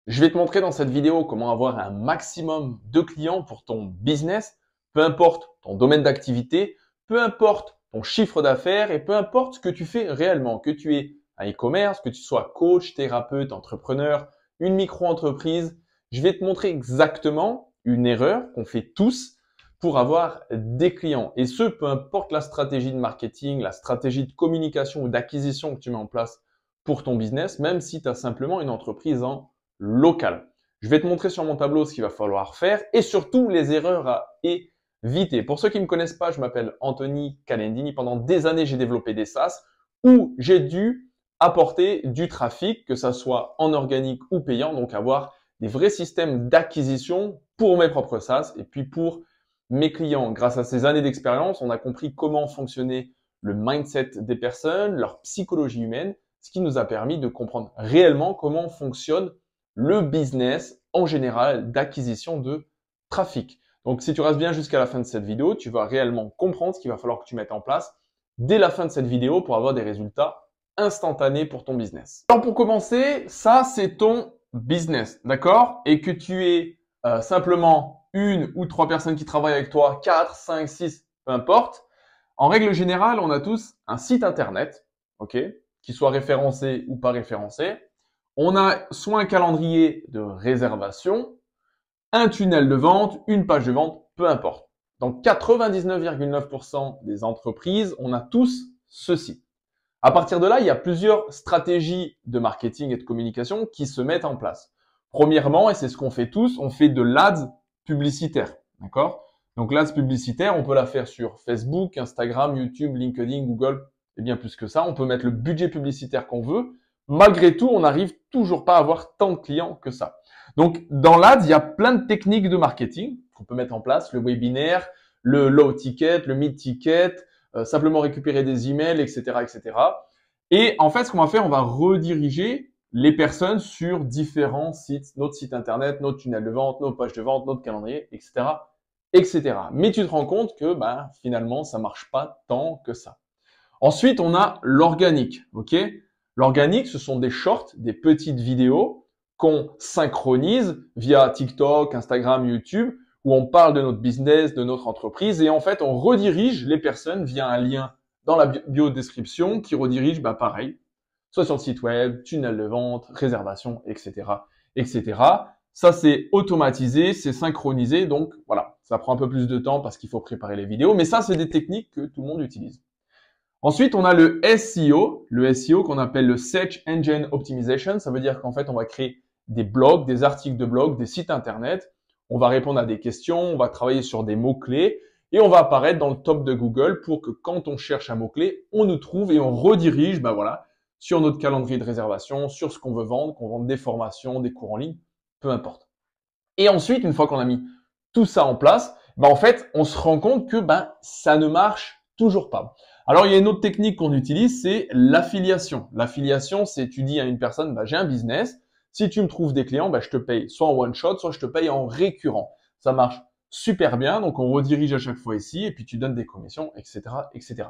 Je vais te montrer dans cette vidéo comment avoir un maximum de clients pour ton business, peu importe ton domaine d'activité, peu importe ton chiffre d'affaires et peu importe ce que tu fais réellement, que tu aies un e-commerce, que tu sois coach, thérapeute, entrepreneur, une micro-entreprise. Je vais te montrer exactement une erreur qu'on fait tous pour avoir des clients. Et ce, peu importe la stratégie de marketing, la stratégie de communication ou d'acquisition que tu mets en place pour ton business, même si tu as simplement une entreprise en local. Je vais te montrer sur mon tableau ce qu'il va falloir faire et surtout les erreurs à éviter. Pour ceux qui ne me connaissent pas, je m'appelle Anthony Calendini. Pendant des années, j'ai développé des SaaS où j'ai dû apporter du trafic, que ça soit en organique ou payant, donc avoir des vrais systèmes d'acquisition pour mes propres SaaS et puis pour mes clients. Grâce à ces années d'expérience, on a compris comment fonctionnait le mindset des personnes, leur psychologie humaine, ce qui nous a permis de comprendre réellement comment fonctionne le business en général d'acquisition de trafic. Donc, si tu restes bien jusqu'à la fin de cette vidéo, tu vas réellement comprendre ce qu'il va falloir que tu mettes en place dès la fin de cette vidéo pour avoir des résultats instantanés pour ton business. Alors, pour commencer, ça, c'est ton business, d'accord? Et que tu aies simplement une ou trois personnes qui travaillent avec toi, 4, 5, 6, peu importe. En règle générale, on a tous un site internet, ok, qui soit référencé ou pas référencé. On a soit un calendrier de réservation, un tunnel de vente, une page de vente, peu importe. Dans 99,9% des entreprises, on a tous ceci. À partir de là, il y a plusieurs stratégies de marketing et de communication qui se mettent en place. Premièrement, et c'est ce qu'on fait tous, on fait de l'ads publicitaire. D'accord? Donc l'ads publicitaire, on peut la faire sur Facebook, Instagram, YouTube, LinkedIn, Google, et bien plus que ça. On peut mettre le budget publicitaire qu'on veut. Malgré tout, on n'arrive toujours pas à avoir tant de clients que ça. Donc dans l'ads, il y a plein de techniques de marketing qu'on peut mettre en place, le webinaire, le low ticket, le mid ticket, simplement récupérer des emails, etc., etc. Et en fait, ce qu'on va faire, on va rediriger les personnes sur différents sites, notre site internet, notre tunnel de vente, nos pages de vente, notre calendrier, etc., etc. Mais tu te rends compte que finalement, ça marche pas tant que ça. Ensuite, on a l'organique, ok? L'organique, ce sont des shorts, des petites vidéos qu'on synchronise via TikTok, Instagram, YouTube, où on parle de notre business, de notre entreprise, et en fait, on redirige les personnes via un lien dans la bio-description qui redirige, pareil, soit sur le site web, tunnel de vente, réservation, etc., etc. Ça, c'est automatisé, c'est synchronisé, donc voilà, ça prend un peu plus de temps parce qu'il faut préparer les vidéos, mais ça, c'est des techniques que tout le monde utilise. Ensuite, on a le SEO qu'on appelle le Search Engine Optimization. Ça veut dire qu'en fait, on va créer des blogs, des articles de blog, des sites internet. On va répondre à des questions, on va travailler sur des mots-clés et on va apparaître dans le top de Google pour que quand on cherche un mot-clé, on nous trouve et on redirige, sur notre calendrier de réservation, sur ce qu'on veut vendre, qu'on vende des formations, des cours en ligne, peu importe. Et ensuite, une fois qu'on a mis tout ça en place, en fait, on se rend compte que ça ne marche toujours pas. Alors, il y a une autre technique qu'on utilise, c'est l'affiliation. L'affiliation, c'est tu dis à une personne, j'ai un business, si tu me trouves des clients, je te paye soit en one shot, soit je te paye en récurrent. Ça marche super bien, donc on redirige à chaque fois ici, et puis tu donnes des commissions, etc., etc.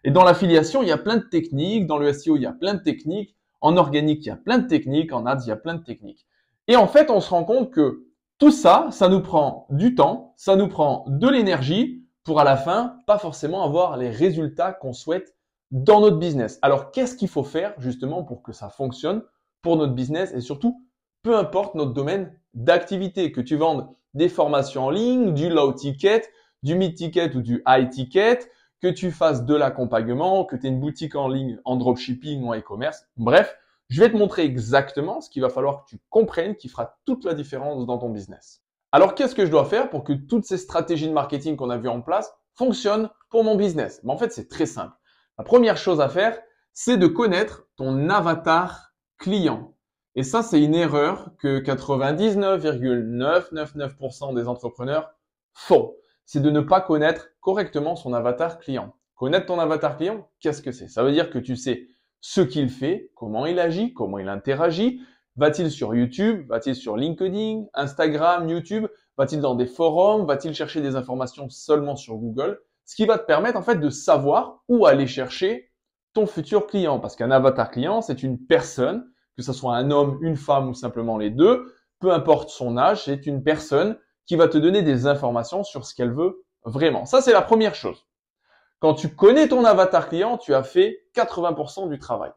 Et dans l'affiliation, il y a plein de techniques, dans le SEO, il y a plein de techniques, en organique, il y a plein de techniques, en ads, il y a plein de techniques. Et en fait, on se rend compte que tout ça, ça nous prend du temps, ça nous prend de l'énergie pour à la fin, pas forcément avoir les résultats qu'on souhaite dans notre business. Alors, qu'est-ce qu'il faut faire justement pour que ça fonctionne pour notre business et surtout, peu importe notre domaine d'activité, que tu vendes des formations en ligne, du low ticket, du mid ticket ou du high ticket, que tu fasses de l'accompagnement, que tu aies une boutique en ligne en dropshipping ou en e-commerce. Bref, je vais te montrer exactement ce qu'il va falloir que tu comprennes qui fera toute la différence dans ton business. Alors, qu'est-ce que je dois faire pour que toutes ces stratégies de marketing qu'on a vues en place fonctionnent pour mon business? En fait, c'est très simple. La première chose à faire, c'est de connaître ton avatar client. Et ça, c'est une erreur que 99,999% des entrepreneurs font. C'est de ne pas connaître correctement son avatar client. Connaître ton avatar client, qu'est-ce que c'est? Ça veut dire que tu sais ce qu'il fait, comment il agit, comment il interagit. Va-t-il sur YouTube? Va-t-il sur LinkedIn, Instagram, YouTube? Va-t-il dans des forums? Va-t-il chercher des informations seulement sur Google? Ce qui va te permettre en fait de savoir où aller chercher ton futur client. Parce qu'un avatar client, c'est une personne que ce soit un homme, une femme ou simplement les deux, peu importe son âge, c'est une personne qui va te donner des informations sur ce qu'elle veut vraiment. Ça, c'est la première chose. Quand tu connais ton avatar client, tu as fait 80% du travail.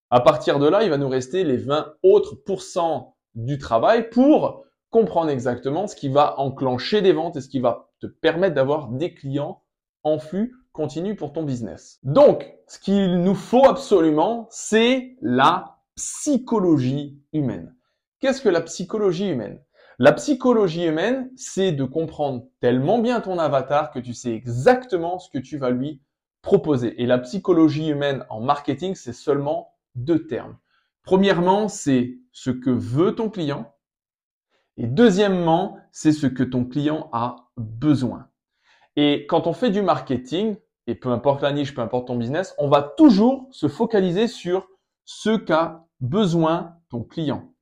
À partir de là, il va nous rester les 20 autres pourcents du travail pour comprendre exactement ce qui va enclencher des ventes et ce qui va te permettre d'avoir des clients en flux continu pour ton business. Donc, ce qu'il nous faut absolument, c'est la psychologie humaine. Qu'est-ce que la psychologie humaine? La psychologie humaine, c'est de comprendre tellement bien ton avatar que tu sais exactement ce que tu vas lui proposer. Et la psychologie humaine en marketing, c'est seulement deux termes. Premièrement, c'est ce que veut ton client. Et deuxièmement, c'est ce que ton client a besoin. Et quand on fait du marketing, et peu importe la niche, peu importe ton business, on va toujours se focaliser sur ce qu'a besoin ton client.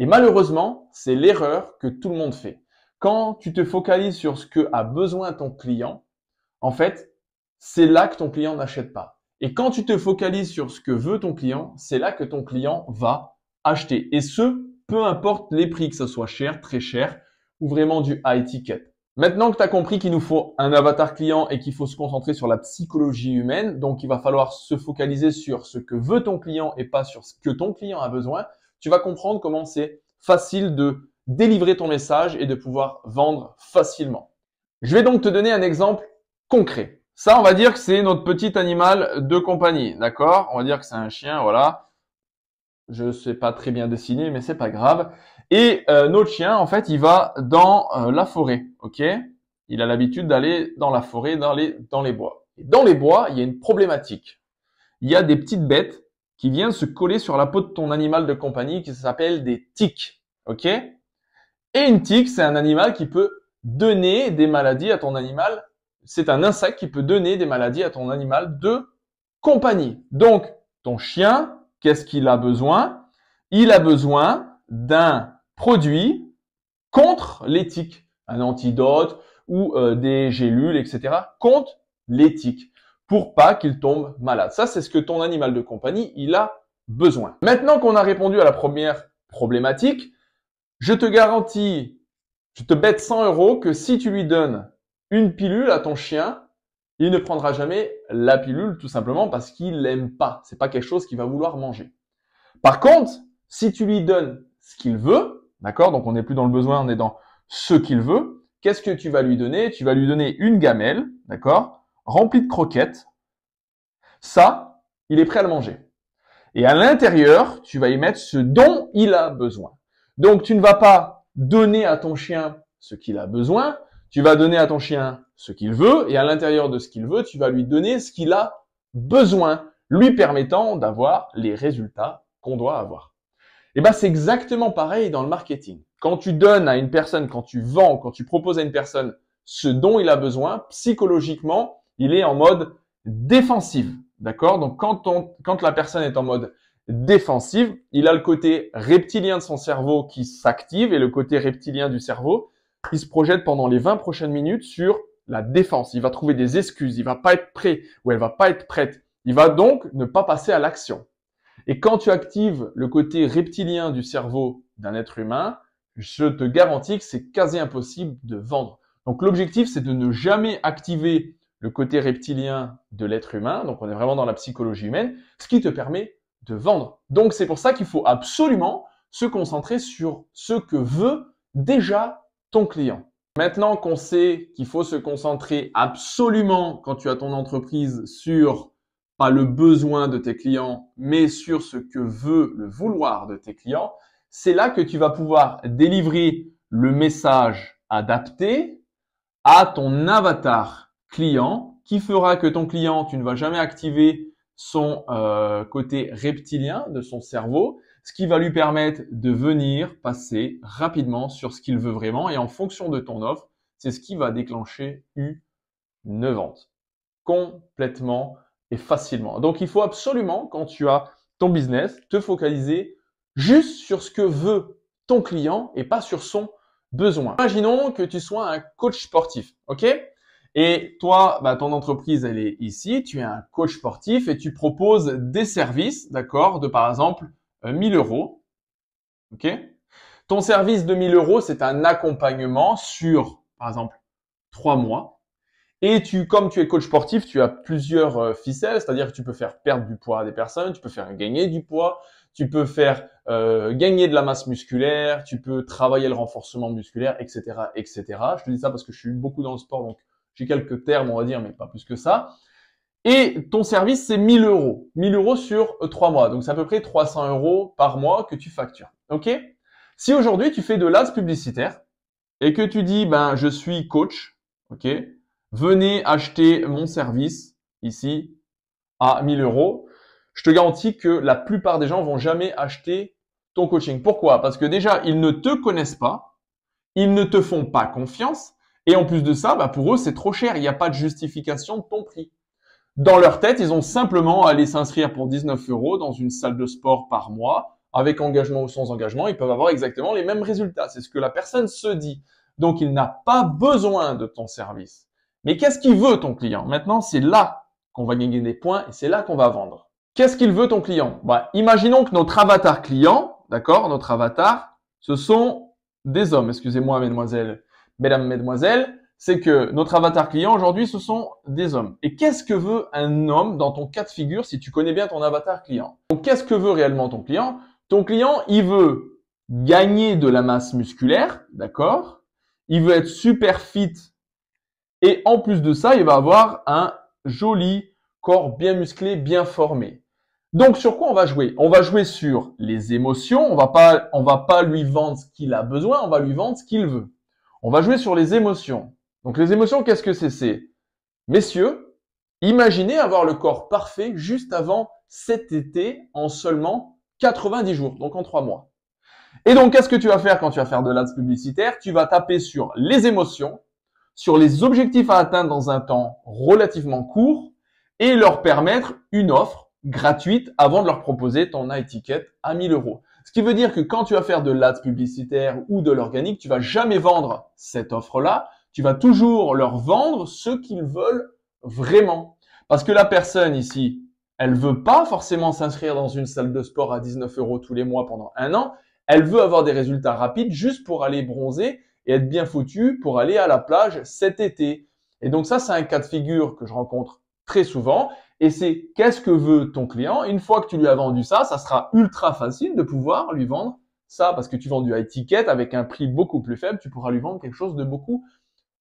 Et malheureusement, c'est l'erreur que tout le monde fait. Quand tu te focalises sur ce que a besoin ton client, en fait, c'est là que ton client n'achète pas. Et quand tu te focalises sur ce que veut ton client, c'est là que ton client va acheter. Et ce, peu importe les prix, que ce soit cher, très cher ou vraiment du high ticket. Maintenant que tu as compris qu'il nous faut un avatar client et qu'il faut se concentrer sur la psychologie humaine, donc il va falloir se focaliser sur ce que veut ton client et pas sur ce que ton client a besoin, tu vas comprendre comment c'est facile de délivrer ton message et de pouvoir vendre facilement. Je vais donc te donner un exemple concret. Ça, on va dire que c'est notre petit animal de compagnie, d'accord? On va dire que c'est un chien, voilà. Je ne sais pas très bien dessiner, mais c'est pas grave. Et notre chien, en fait, il va dans la forêt, ok? Il a l'habitude d'aller dans la forêt, dans les bois. Et dans les bois, il y a une problématique. Il y a des petites bêtes qui viennent se coller sur la peau de ton animal de compagnie qui s'appelle des tiques, ok? Et une tique, c'est un animal qui peut donner des maladies à ton animal. C'est un insecte qui peut donner des maladies à ton animal de compagnie. Donc, ton chien, qu'est-ce qu'il a besoin? Il a besoin d'un produit contre les tiques, un antidote ou des gélules, etc. contre les tiques pour pas qu'il tombe malade. Ça, c'est ce que ton animal de compagnie, il a besoin. Maintenant qu'on a répondu à la première problématique, je te garantis, je te bête 100 € que si tu lui donnes une pilule à ton chien, il ne prendra jamais la pilule tout simplement parce qu'il l'aime pas. C'est pas quelque chose qu'il va vouloir manger. Par contre, si tu lui donnes ce qu'il veut, d'accord? Donc on n'est plus dans le besoin, on est dans ce qu'il veut. Qu'est-ce que tu vas lui donner? Tu vas lui donner une gamelle, d'accord? Remplie de croquettes. Ça, il est prêt à le manger. Et à l'intérieur, tu vas y mettre ce dont il a besoin. Donc tu ne vas pas donner à ton chien ce qu'il a besoin, tu vas donner à ton chien ce qu'il veut, et à l'intérieur de ce qu'il veut, tu vas lui donner ce qu'il a besoin, lui permettant d'avoir les résultats qu'on doit avoir. Et ben c'est exactement pareil dans le marketing. Quand tu donnes à une personne, quand tu vends, quand tu proposes à une personne ce dont il a besoin, psychologiquement, il est en mode défensif. D'accord? Donc quand la personne est en mode défensive, il a le côté reptilien de son cerveau qui s'active et le côté reptilien du cerveau qui se projette pendant les 20 prochaines minutes sur la défense. Il va trouver des excuses, il va pas être prêt ou elle va pas être prête. Il va donc ne pas passer à l'action. Et quand tu actives le côté reptilien du cerveau d'un être humain, je te garantis que c'est quasi impossible de vendre. Donc l'objectif, c'est de ne jamais activer le côté reptilien de l'être humain. Donc on est vraiment dans la psychologie humaine, ce qui te permet de vendre. Donc c'est pour ça qu'il faut absolument se concentrer sur ce que veut déjà ton client. Maintenant qu'on sait qu'il faut se concentrer absolument quand tu as ton entreprise sur pas le besoin de tes clients, mais sur ce que veut le vouloir de tes clients, c'est là que tu vas pouvoir délivrer le message adapté à ton avatar client qui fera que ton client, tu ne vas jamais activer son côté reptilien de son cerveau, ce qui va lui permettre de venir passer rapidement sur ce qu'il veut vraiment et en fonction de ton offre, c'est ce qui va déclencher une vente complètement et facilement. Donc, il faut absolument, quand tu as ton business, te focaliser juste sur ce que veut ton client et pas sur son besoin. Imaginons que tu sois un coach sportif, ok? Et toi, ton entreprise, elle est ici, tu es un coach sportif et tu proposes des services, d'accord, de par exemple 1000 euros. Ok? Ton service de 1000 euros, c'est un accompagnement sur, par exemple, 3 mois. Et comme tu es coach sportif, tu as plusieurs ficelles, c'est-à-dire que tu peux faire perdre du poids à des personnes, tu peux faire gagner du poids, tu peux faire gagner de la masse musculaire, tu peux travailler le renforcement musculaire, etc., etc. Je te dis ça parce que je suis beaucoup dans le sport, donc j'ai quelques termes, on va dire, mais pas plus que ça. Et ton service, c'est 1000 euros. 1000 euros sur 3 mois. Donc, c'est à peu près 300 euros par mois que tu factures. OK? Si aujourd'hui, tu fais de l'ADS publicitaire et que tu dis, ben, je suis coach, OK? Venez acheter mon service ici à 1000 euros. Je te garantis que la plupart des gens vont jamais acheter ton coaching. Pourquoi? Parce que déjà, ils ne te connaissent pas. Ils ne te font pas confiance. Et en plus de ça, bah, pour eux, c'est trop cher. Il n'y a pas de justification de ton prix. Dans leur tête, ils ont simplement à aller s'inscrire pour 19 euros dans une salle de sport par mois, avec engagement ou sans engagement. Ils peuvent avoir exactement les mêmes résultats. C'est ce que la personne se dit. Donc, il n'a pas besoin de ton service. Mais qu'est-ce qu'il veut ton client? Maintenant, c'est là qu'on va gagner des points et c'est là qu'on va vendre. Qu'est-ce qu'il veut ton client? Bah, imaginons que notre avatar client, d'accord, notre avatar, ce sont des hommes. Excusez-moi, mesdemoiselles, mesdames, mesdemoiselles. C'est que notre avatar client aujourd'hui, ce sont des hommes. Et qu'est-ce que veut un homme dans ton cas de figure si tu connais bien ton avatar client? Donc, qu'est-ce que veut réellement ton client? Ton client, il veut gagner de la masse musculaire, d'accord? Il veut être super fit. Et en plus de ça, il va avoir un joli corps bien musclé, bien formé. Donc, sur quoi on va jouer? On va jouer sur les émotions. On va pas lui vendre ce qu'il a besoin. On va lui vendre ce qu'il veut. On va jouer sur les émotions. Donc, les émotions, qu'est-ce que c'est? Messieurs, imaginez avoir le corps parfait juste avant cet été en seulement 90 jours, donc en 3 mois. Et donc, qu'est-ce que tu vas faire quand tu vas faire de l'ADS publicitaire? Tu vas taper sur les émotions, sur les objectifs à atteindre dans un temps relativement court et leur permettre une offre gratuite avant de leur proposer ton high ticket à 1000 euros. Ce qui veut dire que quand tu vas faire de l'ADS publicitaire ou de l'organique, tu vas jamais vendre cette offre-là. Tu vas toujours leur vendre ce qu'ils veulent vraiment. Parce que la personne ici, elle veut pas forcément s'inscrire dans une salle de sport à 19 euros tous les mois pendant un an. Elle veut avoir des résultats rapides juste pour aller bronzer et être bien foutu pour aller à la plage cet été. Et donc ça, c'est un cas de figure que je rencontre très souvent. Et c'est qu'est-ce que veut ton client? Une fois que tu lui as vendu ça, ça sera ultra facile de pouvoir lui vendre ça parce que tu vends du high ticket avec un prix beaucoup plus faible. Tu pourras lui vendre quelque chose de beaucoup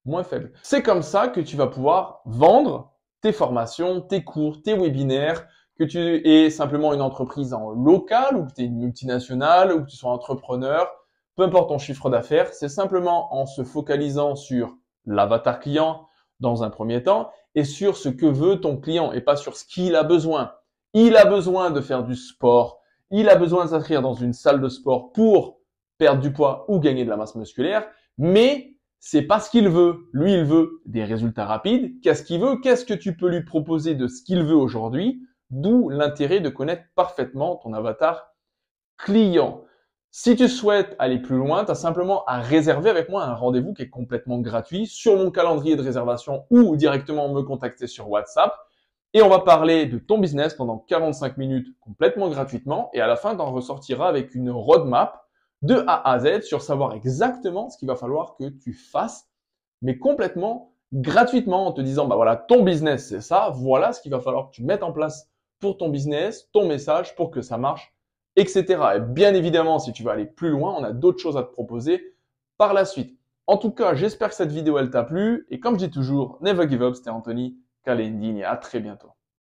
moins faible. C'est comme ça que tu vas pouvoir vendre tes formations, tes cours, tes webinaires, que tu aies simplement une entreprise en local ou que tu es une multinationale ou que tu sois entrepreneur, peu importe ton chiffre d'affaires, c'est simplement en se focalisant sur l'avatar client dans un premier temps et sur ce que veut ton client et pas sur ce qu'il a besoin. Il a besoin de faire du sport, il a besoin de s'inscrire dans une salle de sport pour perdre du poids ou gagner de la masse musculaire, mais c'est pas ce qu'il veut. Lui, il veut des résultats rapides. Qu'est-ce qu'il veut? Qu'est-ce que tu peux lui proposer de ce qu'il veut aujourd'hui? D'où l'intérêt de connaître parfaitement ton avatar client. Si tu souhaites aller plus loin, tu as simplement à réserver avec moi un rendez-vous qui est complètement gratuit sur mon calendrier de réservation ou directement me contacter sur WhatsApp. Et on va parler de ton business pendant 45 minutes complètement gratuitement. Et à la fin, tu en ressortiras avec une roadmap de A à Z sur savoir exactement ce qu'il va falloir que tu fasses, mais complètement gratuitement en te disant, bah voilà, ton business, c'est ça. Voilà ce qu'il va falloir que tu mettes en place pour ton business, ton message pour que ça marche, etc. Et bien évidemment, si tu veux aller plus loin, on a d'autres choses à te proposer par la suite. En tout cas, j'espère que cette vidéo, elle t'a plu. Et comme je dis toujours, never give up, c'était Anthony Calendini. À très bientôt.